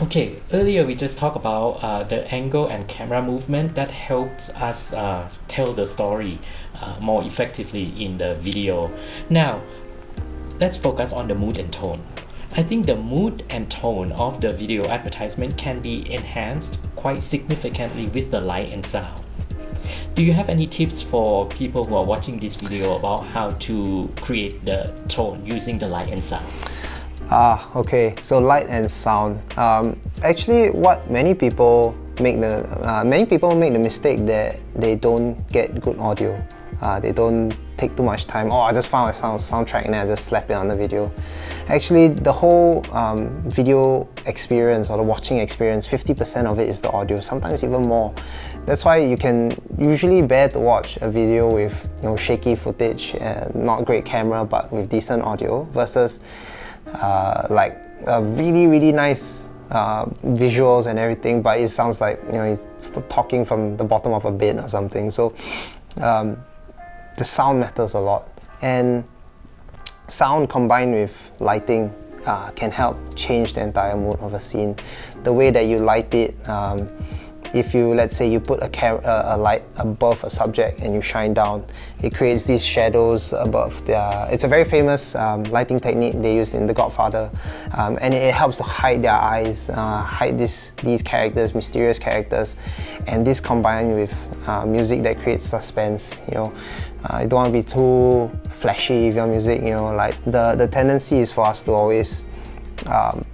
Okay, earlier we just talked about the angle and camera movement that helps us tell the story more effectively in the video. Now, let's focus on the mood and tone. I think the mood and tone of the video advertisement can be enhanced quite significantly with the light and sound. Do you have any tips for people who are watching this video about how to create the tone using the light and sound? Okay. So light and sound. Actually, what many people make the mistake that they don't get good audio. They don't take too much time. Oh, I just found a soundtrack and I just slap it on the video. Actually, the whole video experience or the watching experience, 50% of it is the audio, sometimes even more. That's why you can usually bear to watch a video with shaky footage, not great camera, but with decent audio versus like really nice visuals and everything, but it sounds like he's talking from the bottom of a bin or something. So the sound matters a lot, and sound combined with lighting can help change the entire mood of a scene. The way that you light it, if you, let's say, you put a light above a subject and you shine down, it creates these shadows above it's a very famous lighting technique they use in The Godfather, and it helps to hide their eyes, hide these characters, mysterious characters, and this combined with music that creates suspense. You don't want to be too flashy with your music. Like the tendency is for us to always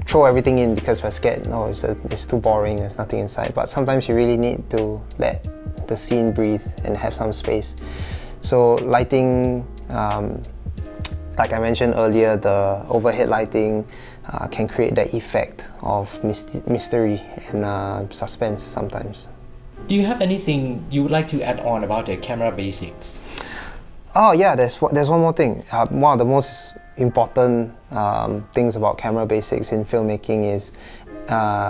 throw everything in because we're scared. No, it's too boring, there's nothing inside. But sometimes you really need to let the scene breathe and have some space. So lighting, like I mentioned earlier, the overhead lighting can create that effect of mystery and suspense sometimes. Do you have anything you would like to add on about the camera basics? Oh yeah, there's one more thing. One of the most important things about camera basics in filmmaking is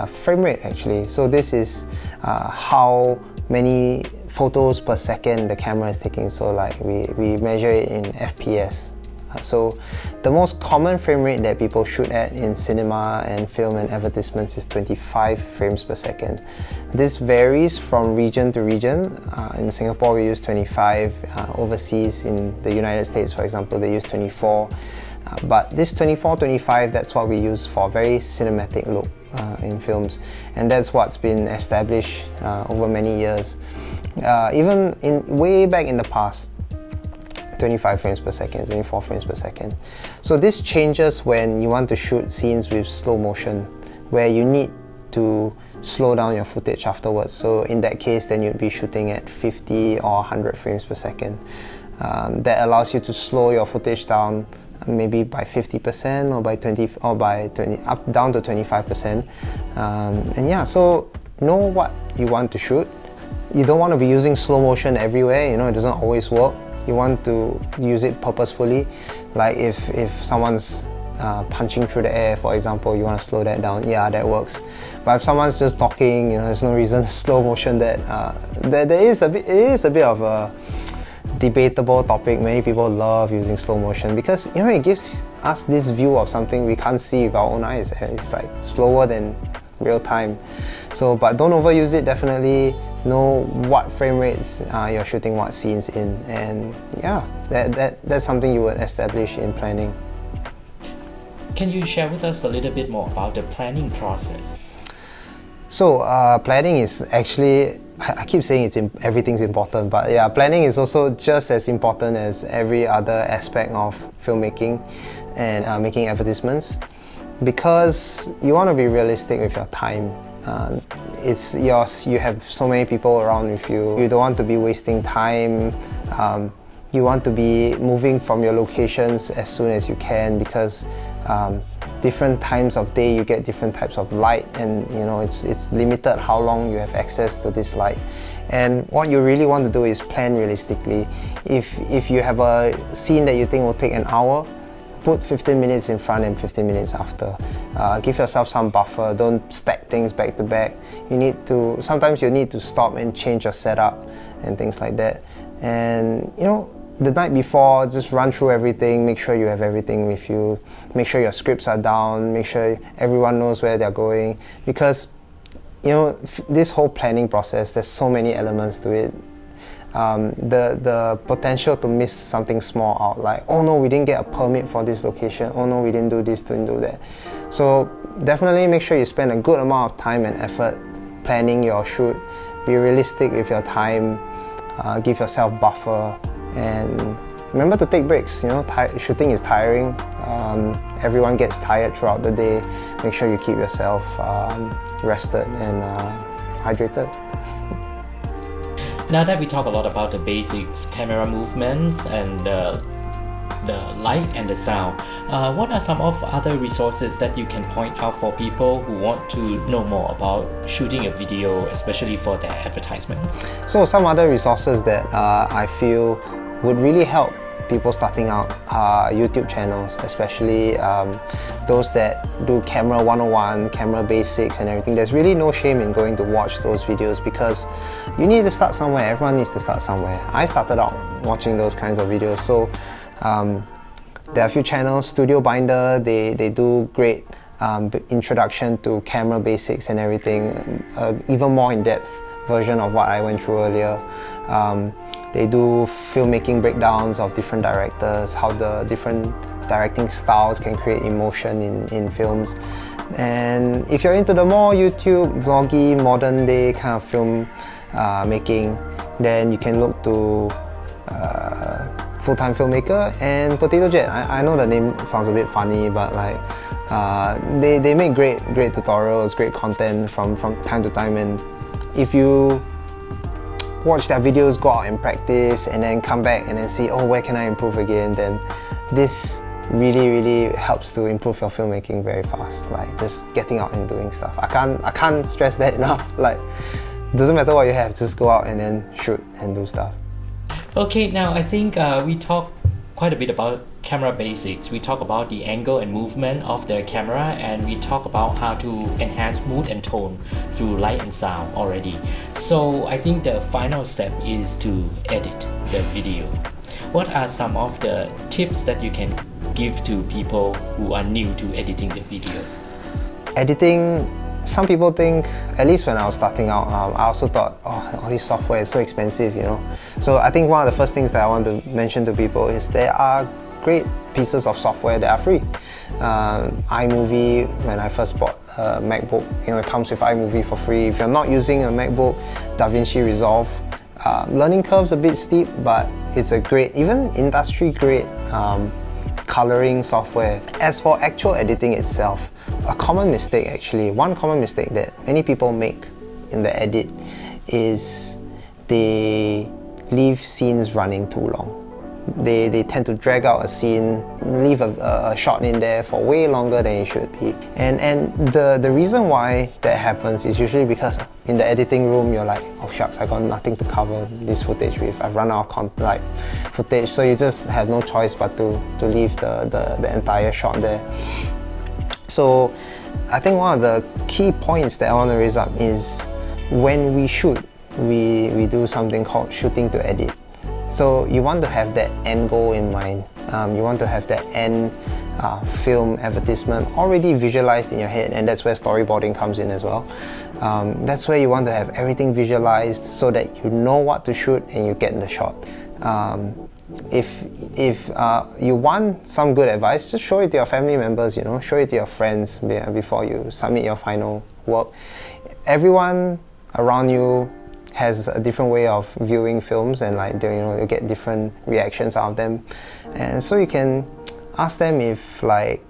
frame rate, actually. So this is how many photos per second the camera is taking. So like we measure it in FPS. So the most common frame rate that people shoot at in cinema and film and advertisements is 25 frames per second. This varies from region to region. In Singapore we use 25, overseas in the United States, for example, they use 24. But this 24, 25, that's what we use for a very cinematic look in films, and that's what's been established over many years. Even way back in the past, 25 frames per second, 24 frames per second. So this changes when you want to shoot scenes with slow motion, where you need to slow down your footage afterwards. So in that case, then you'd be shooting at 50 or 100 frames per second. That allows you to slow your footage down maybe by 50% or by 20 up down to 25%. And yeah, so know what you want to shoot. You don't want to be using slow motion everywhere, it doesn't always work. You want to use it purposefully. Like if someone's punching through the air, for example, you want to slow that down, yeah, that works. But if someone's just talking, there's no reason to slow motion that. It is a bit of a debatable topic. Many people love using slow motion because it gives us this view of something we can't see with our own eyes. It's like slower than real time. So, but don't overuse it. Definitely know what frame rates you're shooting what scenes in, and yeah, that's something you would establish in planning. Can you share with us a little bit more about the planning process? So planning is actually, I keep saying everything's important, but yeah, planning is also just as important as every other aspect of filmmaking and making advertisements, because you want to be realistic with your time. It's yours. You have so many people around with you. You don't want to be wasting time. You want to be moving from your locations as soon as you can, because different times of day you get different types of light, and it's limited how long you have access to this light. And what you really want to do is plan realistically. If you have a scene that you think will take an hour, put 15 minutes in front and 15 minutes after. Give yourself some buffer. Don't stack things back to back. Sometimes you need to stop and change your setup and things like that. And the night before, just run through everything, make sure you have everything with you, make sure your scripts are down, make sure everyone knows where they're going, because you know, this whole planning process, there's so many elements to it. The potential to miss something small out, like, oh no, we didn't get a permit for this location, oh no, we didn't do this, didn't do that. So definitely make sure you spend a good amount of time and effort planning your shoot. Be realistic with your time, give yourself buffer, and remember to take breaks. You know, shooting is tiring. Everyone gets tired throughout the day. Make sure you keep yourself rested and hydrated. Now that we talk a lot about the basics, camera movements and the light and the sound, what are some of other resources that you can point out for people who want to know more about shooting a video, especially for their advertisements? So some other resources that I feel would really help people starting out are YouTube channels, especially those that do camera 101, camera basics and everything. There's really no shame in going to watch those videos, because you need to start somewhere. Everyone needs to start somewhere. I started out watching those kinds of videos, so there are a few channels. Studio Binder, they do great introduction to camera basics and everything, even more in-depth version of what I went through earlier. They do filmmaking breakdowns of different directors, how the different directing styles can create emotion in films. And if you're into the more YouTube, vloggy, modern day kind of film making, then you can look to Full-Time Filmmaker and Potato Jet. I know the name sounds a bit funny, but like they make great tutorials, great content from time to time. And if you watch their videos, go out and practice, and then come back and then see, oh, where can I improve again, then this really helps to improve your filmmaking very fast. Like just getting out and doing stuff. I can't stress that enough. Like, doesn't matter what you have, just go out and then shoot and do stuff. Okay, now I think we talked quite a bit about camera basics. We talk about the angle and movement of the camera, and we talk about how to enhance mood and tone through light and sound already. So I think the final step is to edit the video. What are some of the tips that you can give to people who are new to editing the video? Editing, some people think, at least when I was starting out, I also thought, oh, all this software is so expensive, you know. So I think one of the first things that I want to mention to people is there are great pieces of software that are free. iMovie, when I first bought a MacBook, you know, it comes with iMovie for free. If you're not using a MacBook, DaVinci Resolve. Learning curve's a bit steep, but it's a great, even industry grade coloring software. As for actual editing itself, one common mistake that many people make in the edit is they leave scenes running too long. They tend to drag out a scene, leave a shot in there for way longer than it should be. And the reason why that happens is usually because in the editing room you're like, oh shucks, I got nothing to cover this footage with. I've run out of footage, so you just have no choice but to leave the entire shot there. So I think one of the key points that I want to raise up is when we shoot, we do something called shooting to edit. So you want to have that end goal in mind. You want to have that end film advertisement already visualized in your head, and that's where storyboarding comes in as well. That's where you want to have everything visualized so that you know what to shoot and you get the shot. If you want some good advice, just show it to your family members, you know, show it to your friends before you submit your final work. Everyone around you has a different way of viewing films, and like, you know, you get different reactions out of them, and so you can ask them if like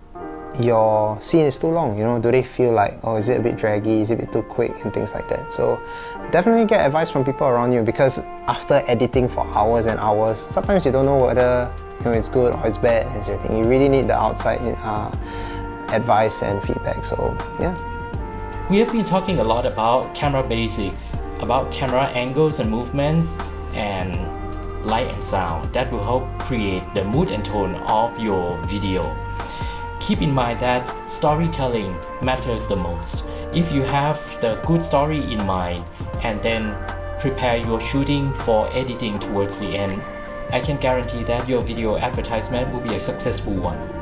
your scene is too long, you know, do they feel like, oh, is it a bit draggy, is it a bit too quick, and things like that. So definitely get advice from people around you, because after editing for hours and hours, sometimes you don't know whether, you know, it's good or it's bad and everything. You really need the outside advice and feedback. So yeah. We have been talking a lot about camera basics, about camera angles and movements, and light and sound that will help create the mood and tone of your video. Keep in mind that storytelling matters the most. If you have the good story in mind and then prepare your shooting for editing towards the end, I can guarantee that your video advertisement will be a successful one.